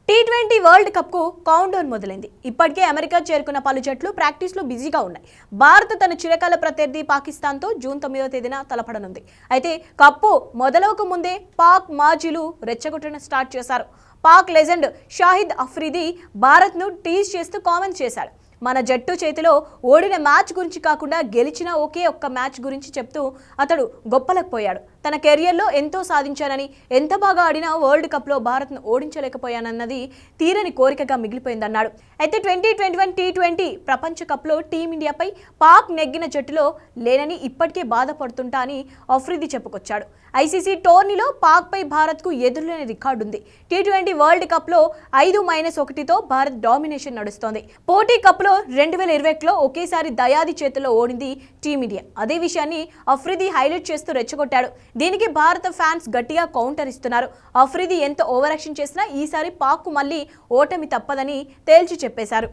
T20 world cup కు count down మొదలైంది. ఇప్పటికే అమెరికా చేరుకున్న పలు జట్లు ప్రాక్టీస్ లో బిజీగా ఉన్నాయి. భారత్ తన చిరకాల ప్రత్యర్థి పాకిస్తాన్ తో జూన్ 9వ తేదీన తలపడనుంది. అయితే కప్పు మొదలవక ముందే పాక్ మాజీలు రెచ్చగొట్టడం స్టార్ట్ చేశారు. పాక్ లెజెండ్ షాహిద్ అఫ్రిది భారత్ ను టీజ్ చేస్తూ కామెంట్ చేశాడు. మన జట్టు చేతిలో ఓడిన మ్యాచ్ గురించి కాకుండా గెలిచిన ఒకే ఒక్క మ్యాచ్ గురించి చెప్తూ అతడు గొప్పలకు పోయాడు. తన కెరియర్లో ఎంతో సాధించానని, ఎంత బాగా ఆడినా వరల్డ్ కప్లో భారత్ను ఓడించలేకపోయానన్నది తీరని కోరికగా మిగిలిపోయిందన్నాడు. అయితే 2021 టీ20 ప్రపంచ కప్లో టీమిండియాపై పాక్ నెగ్గిన జట్టులో లేనని ఇప్పటికే బాధపడుతుంటా అని అఫ్రిది చెప్పుకొచ్చాడు. ఐసీసీ టోర్నీలో పాక్పై భారత్కు ఎదురులేని రికార్డుంది. టీ20 వరల్డ్ కప్లో 5-1తో భారత్ డామినేషన్ నడుస్తోంది. పోటీ కప్లో 2021లో ఒకేసారి దయాది చేతుల్లో ఓడింది టీమిండియా. అదే విషయాన్ని అఫ్రిది హైలైట్ చేస్తూ రెచ్చగొట్టాడు. దీనికి భారత ఫ్యాన్స్ గట్టిగా కౌంటర్ ఇస్తున్నారు. అఫ్రిది ఎంత ఓవర్ యాక్షన్ చేసినా ఈసారి పాక్కు మళ్ళీ ఓటమి తప్పదని తేల్చి చెప్పేశారు.